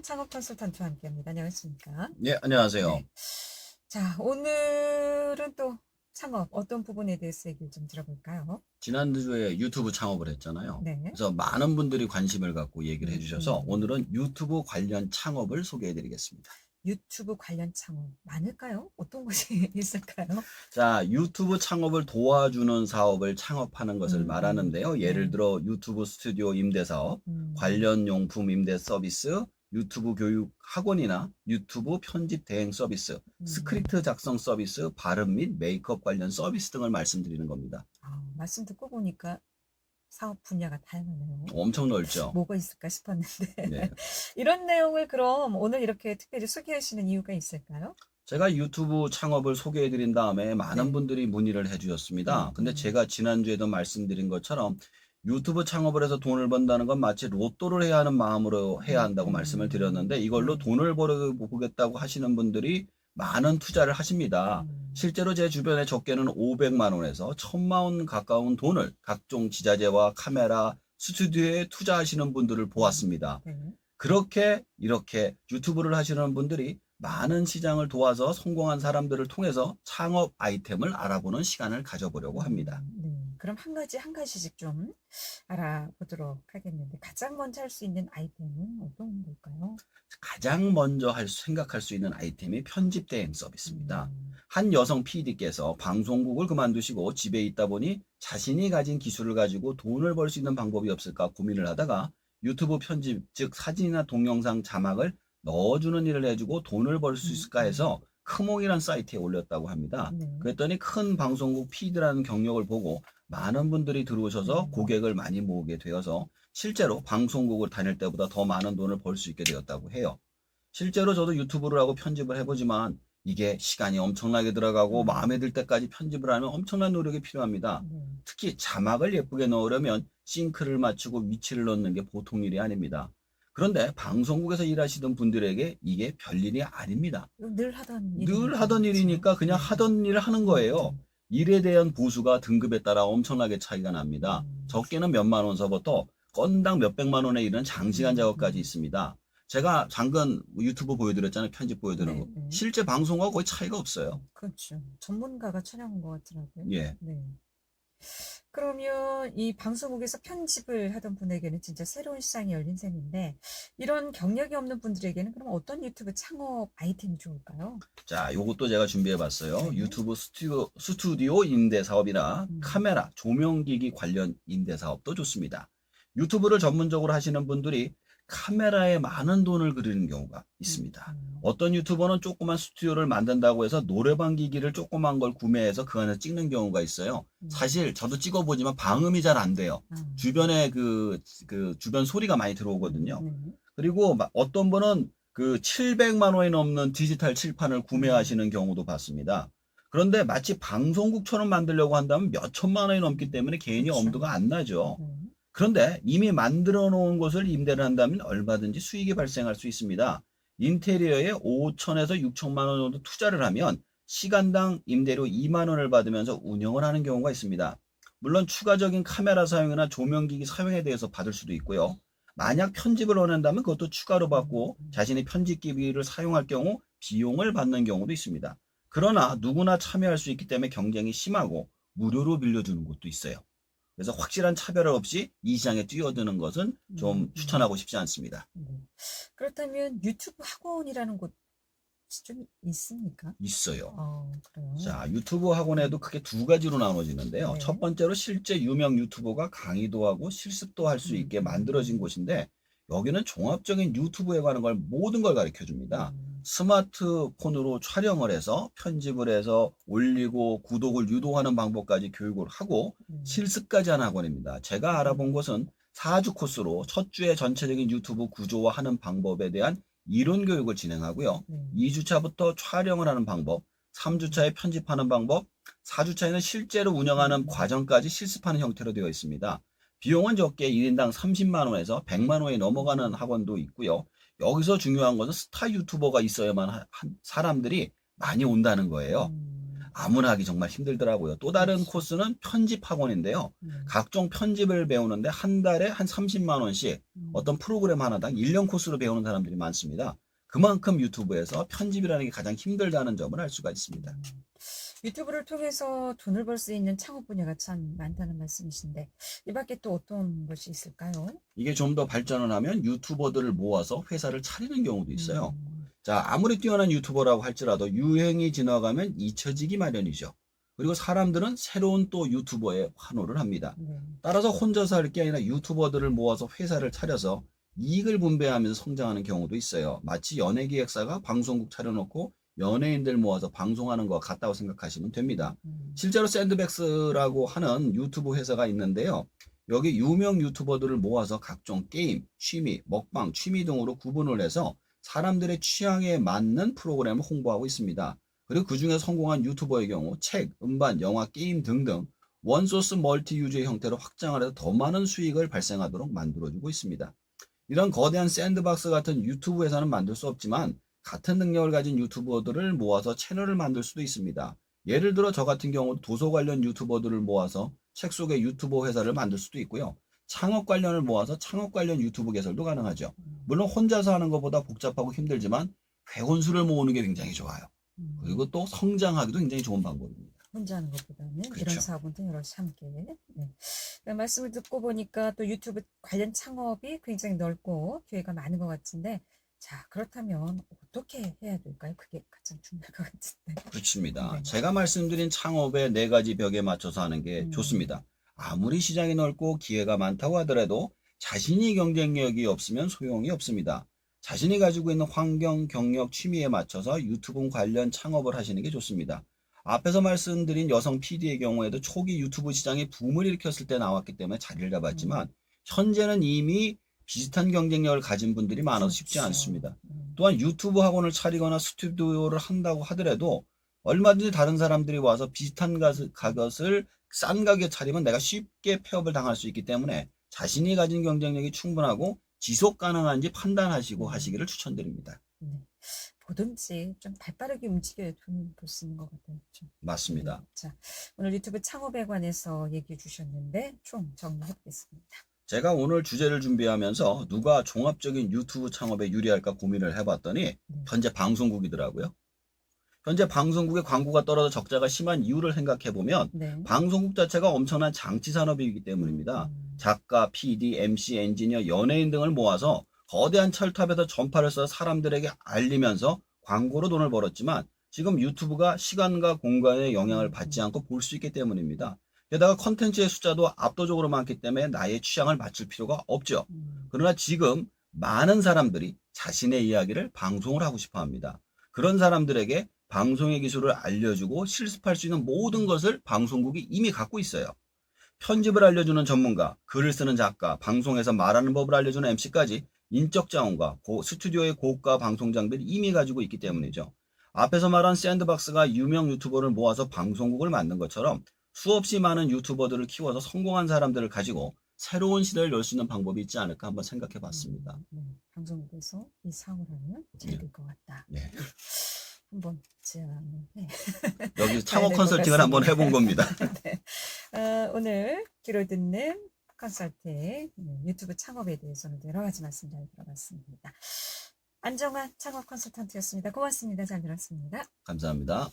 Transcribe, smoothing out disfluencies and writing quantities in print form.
창업 컨설턴트와 함께합니다. 안녕하십니까? 네, 안녕하세요. 네. 자, 오늘은 또 창업 어떤 부분에 대해서 얘기를 좀 들어볼까요? 지난주에 유튜브 창업을 했잖아요. 네. 그래서 많은 분들이 관심을 갖고 얘기를 해주셔서 음. 오늘은 유튜브 관련 창업을 소개해 드리겠습니다. 유튜브 관련 창업 많을까요? 어떤 것이 있을까요? 자, 유튜브 창업을 도와주는 사업을 창업하는 것을 말하는데요. 예를 네. 들어 유튜브 스튜디오 임대 사업, 음. 관련 용품 임대 서비스, 유튜브 교육 학원이나 유튜브 편집 대행 서비스, 스크립트 작성 서비스, 발음 및 메이크업 관련 서비스 등을 말씀드리는 겁니다. 말씀 듣고 보니까 사업 분야가 다양하네요. 엄청 넓죠? 뭐가 있을까 싶었는데 네. 이런 내용을 그럼 오늘 이렇게 특별히 소개하시는 이유가 있을까요? 제가 유튜브 창업을 소개해 드린 다음에 많은 네. 분들이 문의를 해 주셨습니다. 근데 제가 지난주에도 말씀드린 것처럼 유튜브 창업을 해서 돈을 번다는 건 마치 로또를 해야 하는 마음으로 해야 한다고 말씀을 드렸는데 이걸로 네. 돈을 벌어보겠다고 하시는 분들이 많은 투자를 하십니다. 실제로 제 주변에 적게는 500만 원에서 1000만 원 가까운 돈을 각종 지자재와 카메라, 스튜디오에 투자하시는 분들을 보았습니다. 네. 그렇게 이렇게 유튜브를 하시는 분들이 많은 시장을 도와서 성공한 사람들을 통해서 창업 아이템을 알아보는 시간을 가져보려고 합니다. 네. 그럼 한 가지씩 좀 알아보도록 하겠는데 가장 먼저 할 수 있는 아이템은 어떤 걸까요? 가장 먼저 생각할 수 있는 아이템이 편집 대행 서비스입니다. 음. 한 여성 PD께서 방송국을 그만두시고 집에 있다 보니 자신이 가진 기술을 가지고 돈을 벌 수 있는 방법이 없을까 고민을 하다가 유튜브 편집, 즉 사진이나 동영상 자막을 넣어주는 일을 해주고 돈을 벌 수 있을까 해서 크몽이란 사이트에 올렸다고 합니다. 네. 그랬더니 큰 방송국 PD라는 경력을 보고 많은 분들이 들어오셔서 고객을 많이 모으게 되어서 실제로 방송국을 다닐 때보다 더 많은 돈을 벌 수 있게 되었다고 해요. 실제로 저도 유튜브를 하고 편집을 해보지만 이게 시간이 엄청나게 들어가고 마음에 들 때까지 편집을 하면 엄청난 노력이 필요합니다. 특히 자막을 예쁘게 넣으려면 싱크를 맞추고 위치를 넣는 게 보통 일이 아닙니다. 그런데 방송국에서 일하시던 분들에게 이게 별일이 아닙니다. 늘 하던 늘 하던 일이니까 그냥 하던 일을 하는 거예요. 일에 대한 보수가 등급에 따라 엄청나게 차이가 납니다. 적게는 몇만 원서부터 건당 몇백만 원에 이르는 장시간 작업까지 있습니다. 제가 잠깐 유튜브 보여드렸잖아요. 편집 보여드리는 거. 실제 방송과 거의 차이가 없어요. 그렇죠. 전문가가 촬영한 것 같더라고요. 예. 네. 그러면 이 방송국에서 편집을 하던 분에게는 진짜 새로운 시장이 열린 셈인데 이런 경력이 없는 분들에게는 그럼 어떤 유튜브 창업 아이템이 좋을까요? 자, 요것도 제가 준비해 봤어요. 네. 유튜브 스튜디오 임대 사업이나 카메라, 조명기기 관련 임대 사업도 좋습니다. 유튜브를 전문적으로 하시는 분들이 카메라에 많은 돈을 들이는 경우가 있습니다. 어떤 유튜버는 조그만 스튜디오를 만든다고 해서 노래방 기기를 조그만 걸 구매해서 그 안에서 찍는 경우가 있어요. 사실 저도 찍어보지만 방음이 잘 안 돼요. 주변에 그 주변 소리가 많이 들어오거든요. 그리고 어떤 분은 그 700만 원이 넘는 디지털 칠판을 구매하시는 경우도 봤습니다. 그런데 마치 방송국처럼 만들려고 한다면 몇 천만 원이 넘기 때문에 개인이 엄두가 안 나죠. 그런데 이미 만들어 놓은 것을 임대를 한다면 얼마든지 수익이 발생할 수 있습니다. 인테리어에 5천에서 6천만 원 정도 투자를 하면 시간당 임대료 2만 원을 받으면서 운영을 하는 경우가 있습니다. 물론 추가적인 카메라 사용이나 조명기기 사용에 대해서 받을 수도 있고요. 만약 편집을 원한다면 그것도 추가로 받고 자신의 편집기기를 사용할 경우 비용을 받는 경우도 있습니다. 그러나 누구나 참여할 수 있기 때문에 경쟁이 심하고 무료로 빌려주는 곳도 있어요. 그래서 확실한 차별 없이 이 시장에 뛰어드는 것은 좀 추천하고 싶지 않습니다. 그렇다면 유튜브 학원이라는 곳이 좀 있습니까? 있어요. 그래요? 자, 유튜브 학원에도 크게 두 가지로 나눠지는데요. 네. 첫 번째로 실제 유명 유튜버가 강의도 하고 실습도 할 수 있게 만들어진 곳인데 여기는 종합적인 유튜브에 관한 걸 모든 걸 가르쳐 줍니다. 스마트폰으로 촬영을 해서 편집을 해서 올리고 구독을 유도하는 방법까지 교육을 하고 실습까지 하는 학원입니다. 제가 알아본 곳은 4주 코스로 첫 주에 전체적인 유튜브 구조화 하는 방법에 대한 이론 교육을 진행하고요. 2주차부터 촬영을 하는 방법, 3주차에 편집하는 방법, 4주차에는 실제로 운영하는 과정까지 실습하는 형태로 되어 있습니다. 비용은 적게 1인당 30만 원에서 100만 원이 넘어가는 학원도 있고요. 여기서 중요한 것은 스타 유튜버가 있어야만 사람들이 많이 온다는 거예요. 아무나 하기 정말 힘들더라고요. 또 다른 그렇죠. 코스는 편집 학원인데요. 각종 편집을 배우는데 한 달에 한 30만 원씩 어떤 프로그램 하나당 1년 코스로 배우는 사람들이 많습니다. 그만큼 유튜브에서 편집이라는 게 가장 힘들다는 점을 알 수가 있습니다. 유튜브를 통해서 돈을 벌 수 있는 창업 분야가 참 많다는 말씀이신데 이 밖에 또 어떤 것이 있을까요? 이게 좀 더 발전을 하면 유튜버들을 모아서 회사를 차리는 경우도 있어요. 음, 자, 아무리 뛰어난 유튜버라고 할지라도 유행이 지나가면 잊혀지기 마련이죠. 그리고 사람들은 새로운 또 유튜버에 환호를 합니다. 네. 따라서 혼자서 할 게 아니라 유튜버들을 모아서 회사를 차려서 이익을 분배하면서 성장하는 경우도 있어요. 마치 연예기획사가 방송국 차려놓고 연예인들 모아서 방송하는 것 같다고 생각하시면 됩니다. 실제로 샌드백스라고 하는 유튜브 회사가 있는데요. 여기 유명 유튜버들을 모아서 각종 게임, 취미, 먹방, 취미 등으로 구분을 해서 사람들의 취향에 맞는 프로그램을 홍보하고 있습니다. 그리고 그중에 성공한 유튜버의 경우 책, 음반, 영화, 게임 등등 원소스 멀티 유저의 형태로 확장을 해서 더 많은 수익을 발생하도록 만들어주고 있습니다. 이런 거대한 샌드박스 같은 유튜브 회사는 만들 수 없지만 같은 능력을 가진 유튜버들을 모아서 채널을 만들 수도 있습니다. 예를 들어 저 같은 경우 도서 관련 유튜버들을 모아서 책 속의 유튜버 회사를 만들 수도 있고요. 창업 관련을 모아서 창업 관련 유튜브 개설도 가능하죠. 물론 혼자서 하는 것보다 복잡하고 힘들지만 회원수를 모으는 게 굉장히 좋아요. 그리고 또 성장하기도 굉장히 좋은 방법입니다. 혼자 하는 것보다는 이런 그렇죠. 사업은 또 여럿이 함께. 네. 말씀을 듣고 보니까 또 유튜브 관련 창업이 굉장히 넓고 기회가 많은 것 같은데 자, 그렇다면 어떻게 해야 될까요? 그게 가장 중요할 것 같은데. 그렇습니다. 네. 제가 말씀드린 창업의 4가지 벽에 맞춰서 하는 게 좋습니다. 아무리 시장이 넓고 기회가 많다고 하더라도 자신이 경쟁력이 없으면 소용이 없습니다. 자신이 가지고 있는 환경, 경력, 취미에 맞춰서 유튜브 관련 창업을 하시는 게 좋습니다. 앞에서 말씀드린 여성 PD의 경우에도 초기 유튜브 시장이 붐을 일으켰을 때 나왔기 때문에 자리를 잡았지만 현재는 이미 비슷한 경쟁력을 가진 분들이 많아서 쉽지 그렇죠. 않습니다. 또한 유튜브 학원을 차리거나 스튜디오를 한다고 하더라도 얼마든지 다른 사람들이 와서 비슷한 가격을 싼 가격에 차리면 내가 쉽게 폐업을 당할 수 있기 때문에 자신이 가진 경쟁력이 충분하고 지속 가능한지 판단하시고 하시기를 추천드립니다. 네. 뭐든지 좀 발빠르게 움직여야 돈을 벌 수 있는 것 같아요. 그렇죠? 맞습니다. 자, 오늘 유튜브 창업에 관해서 얘기해 주셨는데 총 정리해 보겠습니다. 제가 오늘 주제를 준비하면서 누가 종합적인 유튜브 창업에 유리할까 고민을 해봤더니 현재 방송국이더라고요. 현재 방송국의 광고가 떨어져 적자가 심한 이유를 생각해보면 네. 방송국 자체가 엄청난 장치 산업이기 때문입니다. 작가, PD, MC, 엔지니어, 연예인 등을 모아서 거대한 철탑에서 전파를 써 사람들에게 알리면서 광고로 돈을 벌었지만 지금 유튜브가 시간과 공간의 영향을 받지 않고 볼 수 있기 때문입니다. 게다가 컨텐츠의 숫자도 압도적으로 많기 때문에 나의 취향을 맞출 필요가 없죠. 그러나 지금 많은 사람들이 자신의 이야기를 방송을 하고 싶어 합니다. 그런 사람들에게 방송의 기술을 알려주고 실습할 수 있는 모든 것을 방송국이 이미 갖고 있어요. 편집을 알려주는 전문가, 글을 쓰는 작가, 방송에서 말하는 법을 알려주는 MC까지 인적 자원과 스튜디오의 고가 방송 장비를 이미 가지고 있기 때문이죠. 앞에서 말한 샌드박스가 유명 유튜버를 모아서 방송국을 만든 것처럼 수없이 많은 유튜버들을 키워서 성공한 사람들을 가지고 새로운 시대를 열 수 있는 방법이 있지 않을까 한번 생각해 봤습니다. 방송국에서 이 사업을 하면 잘 될 것 같다. 네. 한번 제안을 해. 여기 창업 컨설팅을 한번 해본 겁니다. 네. 오늘 귀로 듣는 컨설팅 유튜브 창업에 대해서는 여러 가지 말씀 잘 들어봤습니다. 안정환 창업 컨설턴트였습니다. 고맙습니다. 잘 들었습니다. 감사합니다.